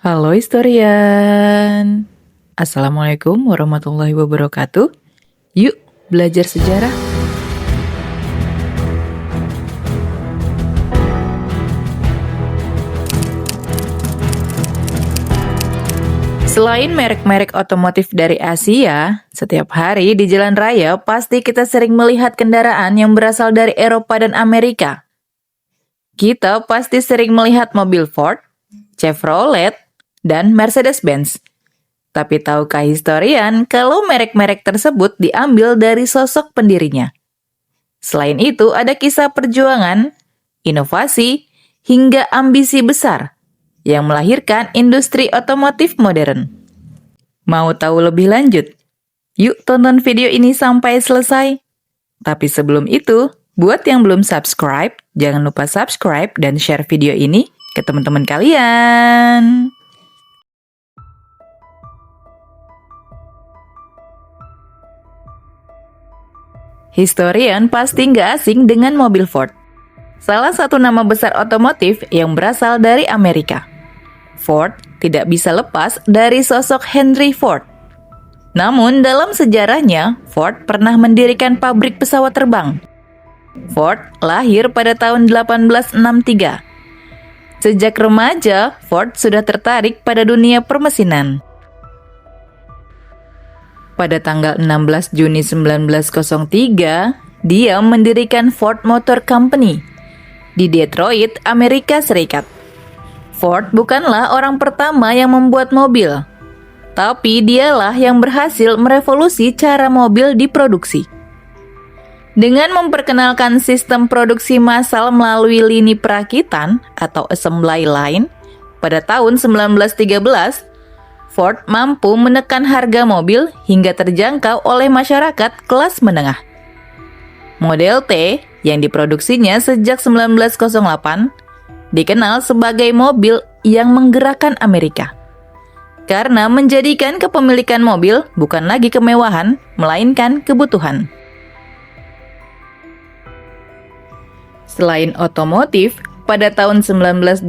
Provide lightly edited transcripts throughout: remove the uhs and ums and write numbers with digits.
Halo historian. Assalamualaikum warahmatullahi wabarakatuh. Yuk belajar sejarah. Selain merek-merek otomotif dari Asia, setiap hari di jalan raya pasti kita sering melihat kendaraan yang berasal dari Eropa dan Amerika. Kita pasti sering melihat mobil Ford, Chevrolet, dan Mercedes-Benz. Tapi tahukah historian kalau merek-merek tersebut diambil dari sosok pendirinya? Selain itu, ada kisah perjuangan, inovasi, hingga ambisi besar yang melahirkan industri otomotif modern. Mau tahu lebih lanjut? Yuk tonton video ini sampai selesai. Tapi sebelum itu, buat yang belum subscribe, jangan lupa subscribe dan share video ini ke teman-teman kalian. Historian pasti nggak asing dengan mobil Ford. Salah satu nama besar otomotif yang berasal dari Amerika. Ford tidak bisa lepas dari sosok Henry Ford. Namun dalam sejarahnya, Ford pernah mendirikan pabrik pesawat terbang. Ford lahir pada tahun 1863. Sejak remaja, Ford sudah tertarik pada dunia permesinan. Pada tanggal 16 Juni 1903, dia mendirikan Ford Motor Company di Detroit, Amerika Serikat. Ford bukanlah orang pertama yang membuat mobil, tapi dialah yang berhasil merevolusi cara mobil diproduksi. Dengan memperkenalkan sistem produksi massal melalui lini perakitan atau assembly line, pada tahun 1913, Ford mampu menekan harga mobil hingga terjangkau oleh masyarakat kelas menengah. Model T yang diproduksinya sejak 1908 dikenal sebagai mobil yang menggerakkan Amerika. Karena menjadikan kepemilikan mobil bukan lagi kemewahan, melainkan kebutuhan. Selain otomotif, pada tahun 1925,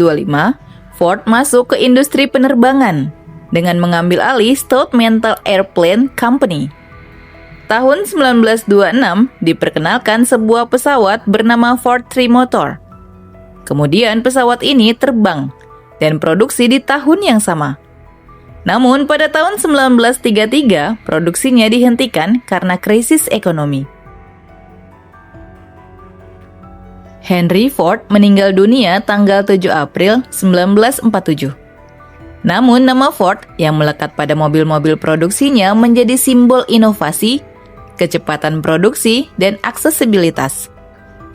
Ford masuk ke industri penerbangan dengan mengambil alih Stoughton Airplane Company. Tahun 1926 diperkenalkan sebuah pesawat bernama Ford Trimotor. Kemudian pesawat ini terbang dan produksi di tahun yang sama. Namun pada tahun 1933 produksinya dihentikan karena krisis ekonomi. Henry Ford meninggal dunia tanggal 7 April 1947. Namun nama Ford yang melekat pada mobil-mobil produksinya menjadi simbol inovasi, kecepatan produksi, dan aksesibilitas.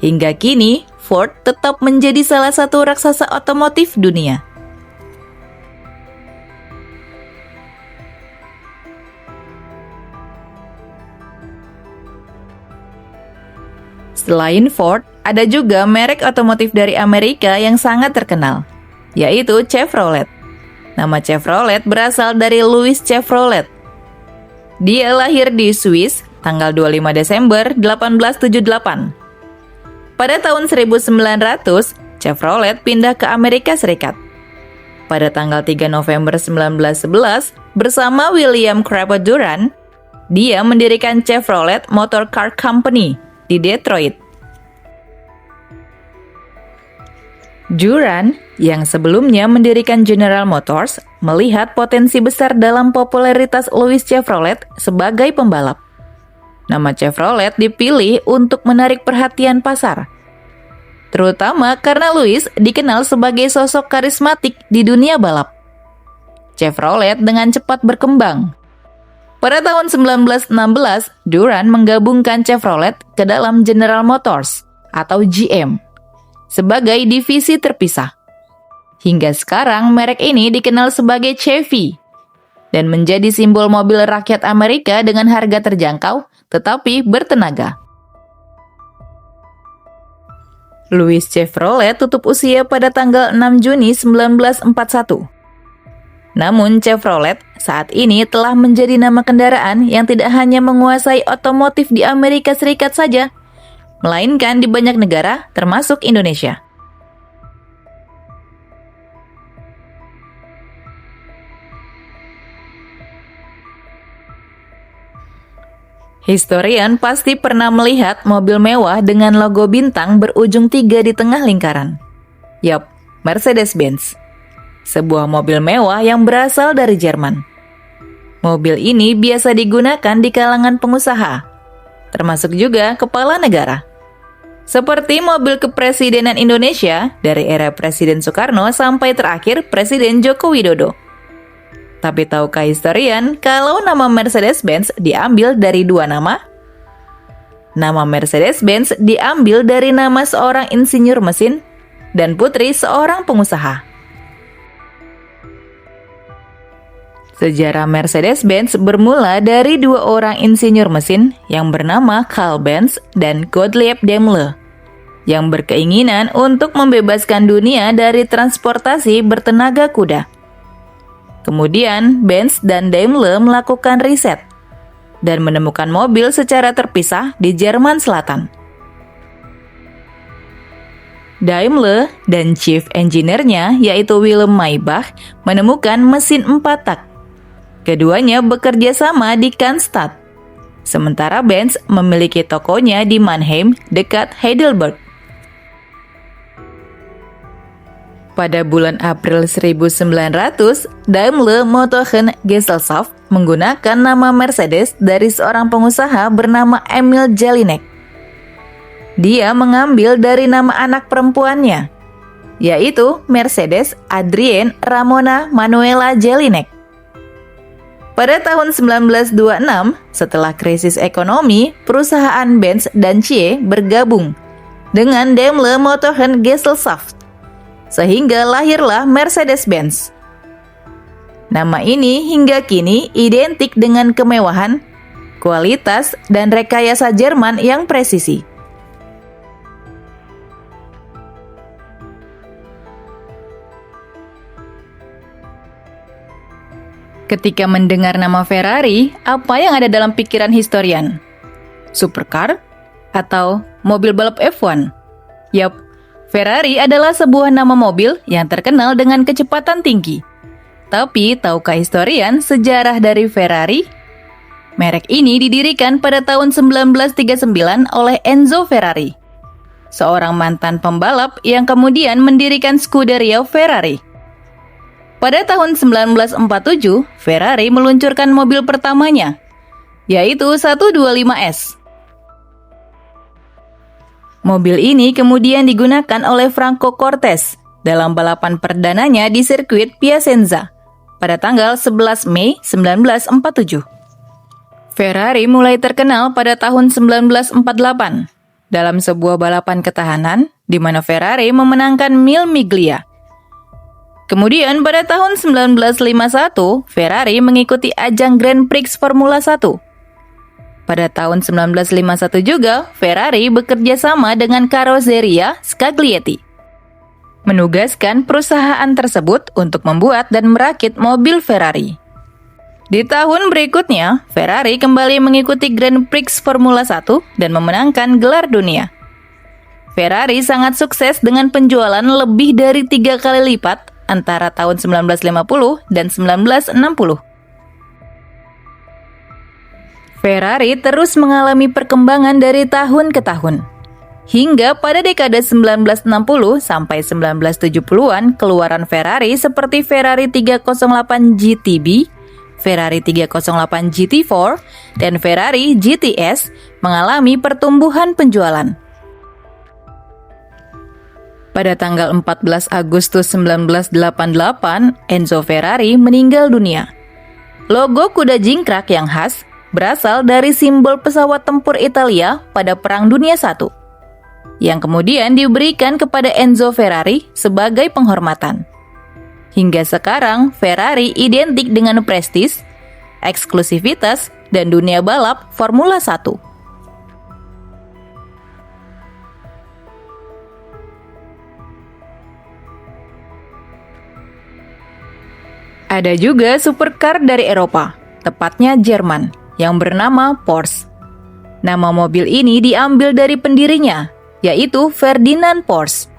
Hingga kini, Ford tetap menjadi salah satu raksasa otomotif dunia. Selain Ford, ada juga merek otomotif dari Amerika yang sangat terkenal, yaitu Chevrolet. Nama Chevrolet berasal dari Louis Chevrolet. Dia lahir di Swiss tanggal 25 Desember 1878. Pada tahun 1900, Chevrolet pindah ke Amerika Serikat. Pada tanggal 3 November 1911, bersama William Crawford Durant, dia mendirikan Chevrolet Motor Car Company di Detroit. Durant, yang sebelumnya mendirikan General Motors, melihat potensi besar dalam popularitas Louis Chevrolet sebagai pembalap. Nama Chevrolet dipilih untuk menarik perhatian pasar, terutama karena Louis dikenal sebagai sosok karismatik di dunia balap. Chevrolet dengan cepat berkembang. Pada tahun 1916, Durant menggabungkan Chevrolet ke dalam General Motors atau GM sebagai divisi terpisah. Hingga sekarang merek ini dikenal sebagai Chevy dan menjadi simbol mobil rakyat Amerika dengan harga terjangkau tetapi bertenaga. Louis Chevrolet tutup usia pada tanggal 6 Juni 1941. Namun Chevrolet saat ini telah menjadi nama kendaraan yang tidak hanya menguasai otomotif di Amerika Serikat saja, melainkan di banyak negara termasuk Indonesia. Historian pasti pernah melihat mobil mewah dengan logo bintang berujung 3 di tengah lingkaran. Yap, Mercedes-Benz. Sebuah mobil mewah yang berasal dari Jerman. Mobil ini biasa digunakan di kalangan pengusaha, termasuk juga kepala negara. Seperti mobil kepresidenan Indonesia dari era Presiden Soekarno sampai terakhir Presiden Joko Widodo. Tapi tahukah historian kalau nama Mercedes-Benz diambil dari 2 nama? Nama Mercedes-Benz diambil dari nama seorang insinyur mesin dan putri seorang pengusaha. Sejarah Mercedes-Benz bermula dari 2 orang insinyur mesin yang bernama Karl Benz dan Gottlieb Daimler, yang berkeinginan untuk membebaskan dunia dari transportasi bertenaga kuda. Kemudian, Benz dan Daimler melakukan riset dan menemukan mobil secara terpisah di Jerman Selatan. Daimler dan chief engineer-nya, yaitu Wilhelm Maybach, menemukan mesin 4 tak. Keduanya bekerja sama di Cannstatt, sementara Benz memiliki tokonya di Mannheim, dekat Heidelberg. Pada bulan April 1900, Daimler Motoren Gesellschaft menggunakan nama Mercedes dari seorang pengusaha bernama Emil Jelinek. Dia mengambil dari nama anak perempuannya, yaitu Mercedes Adrienne Ramona Manuela Jelinek. Pada tahun 1926, setelah krisis ekonomi, perusahaan Benz dan CIE bergabung dengan Daimler Motoren Gesellschaft, sehingga lahirlah Mercedes-Benz. Nama ini hingga kini identik dengan kemewahan, kualitas, dan rekayasa Jerman yang presisi. Ketika mendengar nama Ferrari, apa yang ada dalam pikiran historian? Supercar? Atau mobil balap F1? Yap, Ferrari adalah sebuah nama mobil yang terkenal dengan kecepatan tinggi. Tapi, tahukah historian sejarah dari Ferrari? Merek ini didirikan pada tahun 1939 oleh Enzo Ferrari, seorang mantan pembalap yang kemudian mendirikan Scuderia Ferrari. Pada tahun 1947, Ferrari meluncurkan mobil pertamanya, yaitu 125S. Mobil ini kemudian digunakan oleh Franco Cortés dalam balapan perdananya di sirkuit Piacenza pada tanggal 11 Mei 1947. Ferrari mulai terkenal pada tahun 1948 dalam sebuah balapan ketahanan di mana Ferrari memenangkan Mille Miglia. Kemudian pada tahun 1951, Ferrari mengikuti ajang Grand Prix Formula 1. Pada tahun 1951 juga, Ferrari bekerja sama dengan Carrozzeria Scaglietti, menugaskan perusahaan tersebut untuk membuat dan merakit mobil Ferrari. Di tahun berikutnya, Ferrari kembali mengikuti Grand Prix Formula 1 dan memenangkan gelar dunia. Ferrari sangat sukses dengan penjualan lebih dari 3 kali lipat antara tahun 1950 dan 1960. Ferrari terus mengalami perkembangan dari tahun ke tahun. Hingga pada dekade 1960 sampai 1970-an, keluaran Ferrari seperti Ferrari 308 GTB, Ferrari 308 GT4, dan Ferrari GTS mengalami pertumbuhan penjualan. Pada tanggal 14 Agustus 1988, Enzo Ferrari meninggal dunia. Logo kuda jingkrak yang khas berasal dari simbol pesawat tempur Italia pada Perang Dunia I, yang kemudian diberikan kepada Enzo Ferrari sebagai penghormatan. Hingga sekarang, Ferrari identik dengan prestis, eksklusivitas, dan dunia balap Formula 1. Ada juga supercar dari Eropa, tepatnya Jerman, yang bernama Porsche. Nama mobil ini diambil dari pendirinya, yaitu Ferdinand Porsche.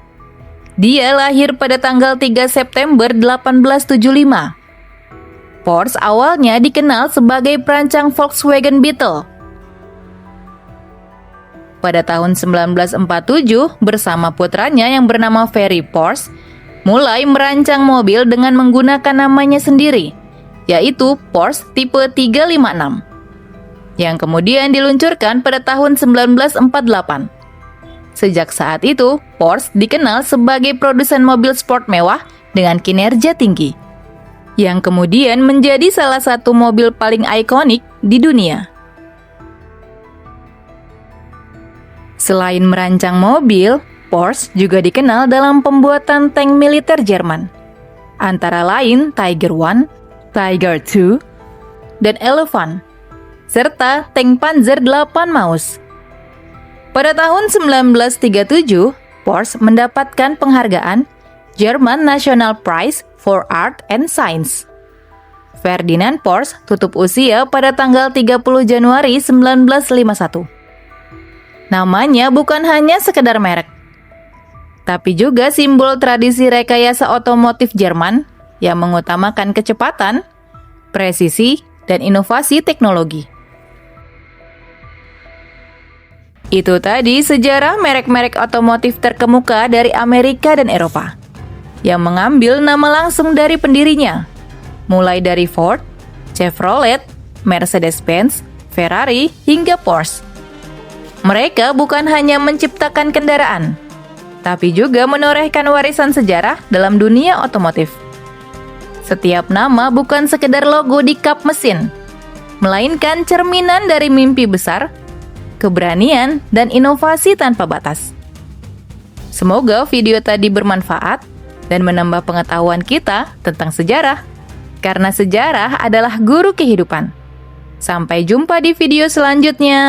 Dia lahir pada tanggal 3 September 1875. Porsche awalnya dikenal sebagai perancang Volkswagen Beetle. Pada tahun 1947, bersama putranya yang bernama Ferry Porsche, mulai merancang mobil dengan menggunakan namanya sendiri, yaitu Porsche tipe 356, yang kemudian diluncurkan pada tahun 1948. Sejak saat itu, Porsche dikenal sebagai produsen mobil sport mewah dengan kinerja tinggi, yang kemudian menjadi salah satu mobil paling ikonik di dunia. Selain merancang mobil, Porsche juga dikenal dalam pembuatan tank militer Jerman, antara lain Tiger I, Tiger II, dan Elefant, serta tank Panzer 8 Maus. Pada tahun 1937, Porsche mendapatkan penghargaan German National Prize for Art and Science. Ferdinand Porsche tutup usia pada tanggal 30 Januari 1951. Namanya bukan hanya sekedar merek, tapi juga simbol tradisi rekayasa otomotif Jerman yang mengutamakan kecepatan, presisi, dan inovasi teknologi. Itu tadi sejarah merek-merek otomotif terkemuka dari Amerika dan Eropa, yang mengambil nama langsung dari pendirinya, mulai dari Ford, Chevrolet, Mercedes-Benz, Ferrari, hingga Porsche. Mereka bukan hanya menciptakan kendaraan, tapi juga menorehkan warisan sejarah dalam dunia otomotif. Setiap nama bukan sekedar logo di kap mesin, melainkan cerminan dari mimpi besar, keberanian, dan inovasi tanpa batas. Semoga video tadi bermanfaat dan menambah pengetahuan kita tentang sejarah, karena sejarah adalah guru kehidupan. Sampai jumpa di video selanjutnya.